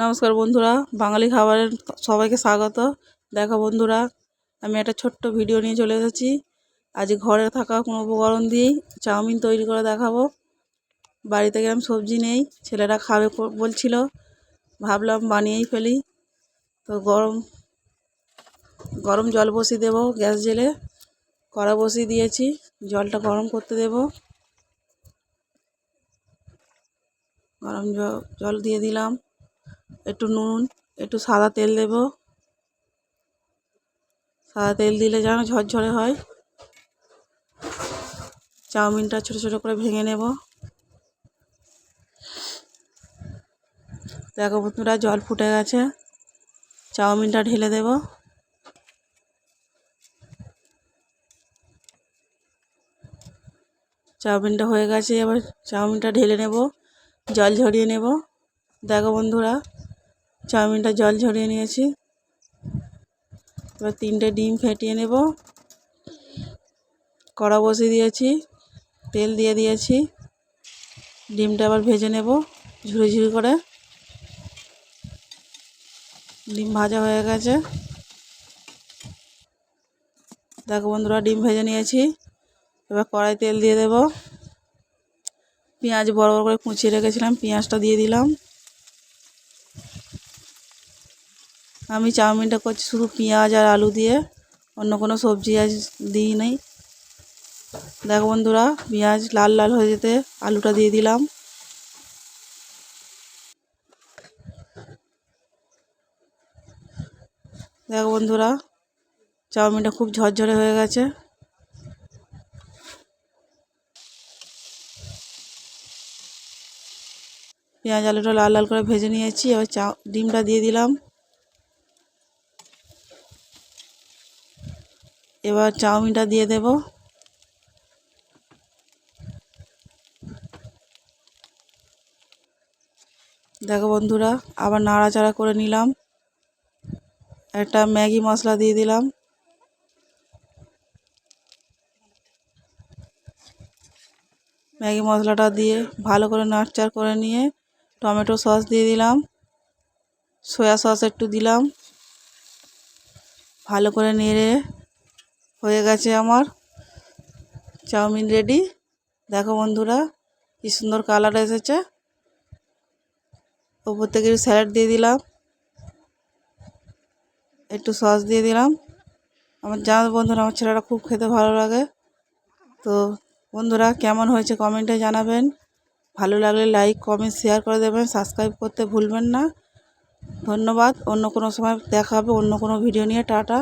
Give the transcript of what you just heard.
নমস্কার বন্ধুরা, বাঙালি খাবারের সবাইকে স্বাগত। দেখো বন্ধুরা, আমি একটা ছোট্ট ভিডিও নিয়ে চলে এসেছি। আজ ঘরে থাকা কোনো উপকরণ দিয়েই চাউমিন তৈরি করে দেখাবো। বাড়িতে গেলাম, সবজি নেই, ছেলেরা খাবে বলছিল, ভাবলাম বানিয়েই ফেলি। তো গরম জল বসিয়ে দেবো, গ্যাস জেলে কড়া বসিয়ে দিয়েছি। জলটা গরম করতে দেব। গরম জল দিয়ে দিলাম, একটু নুন, একটু সাদা তেল দেব। সাদা তেল দিলে যেন ঝরঝরে হয়। চাউমিনটা ছোট ছোট করে ভেঙে নেব। দেখো বন্ধুরা, জল ফুটে গেছে, চাউমিনটা ঢেলে দেব। চাউমিনটা হয়ে গেছে, এবার চাউমিনটা ঢেলে নেব, জল ঝরিয়ে নেব। দেখো বন্ধুরা, চাউমিনটা জল ঝরিয়ে নিয়েছি। এবার 3টে ডিম ফেটিয়ে নেব। কড়া বসিয়ে দিয়েছি, তেল দিয়ে দিয়েছি। ডিমটা আবার ভেজে নেব ঝুরি ঝুরি করে। ডিম ভাজা হয়ে গেছে। দেখো বন্ধুরা, ডিম ভেজে নিয়েছি। এবার কড়াই তেল দিয়ে দেব। পেঁয়াজ বড় বড় করে কুচিয়ে রেখেছিলাম, পেঁয়াজটা দিয়ে দিলাম। আমি চাউমিনটা করছি শুধু পেঁয়াজ আর আলু দিয়ে, অন্য কোনো সবজি আজ দিই নাই। দেখো বন্ধুরা, পেঁয়াজ লাল লাল হয়ে যেতে আলুটা দিয়ে দিলাম। দেখো বন্ধুরা, চাউমিনটা খুব ঝরঝরে হয়ে গেছে। পেঁয়াজ আলুটা লাল লাল করে ভেজে নিয়েছি। এবার ডিমটা দিয়ে দিলাম। এবার চাউমিনটা দিয়ে দেব। দেখো বন্ধুরা, আবার নাড়াচাড়া করে নিলাম। একটা ম্যাগি মশলা দিয়ে দিলাম। ম্যাগি মশলাটা দিয়ে ভালো করে নাড়চাড় করে নিয়ে টমেটো সস দিয়ে দিলাম, সয়া সস একটু দিলাম। ভালো করে নেড়ে হয়ে গেছে আমার চাউমিন রেডি। দেখো বন্ধুরা, কি সুন্দর কালার এসেছে। ওপর থেকে একটু স্যালাড দিয়ে দিলাম, একটু সস দিয়ে দিলাম। আমার জানো বন্ধুরা, আমার ছেলেরা খুব খেতে ভালো লাগে। তো বন্ধুরা, কেমন হয়েছে কমেন্টে জানাবেন। ভালো লাগলে লাইক কমেন্ট শেয়ার করে দেবেন, সাবস্ক্রাইব করতে ভুলবেন না। ধন্যবাদ। অন্য কোনো সময় দেখা হবে অন্য কোনো ভিডিও নিয়ে। টাটা।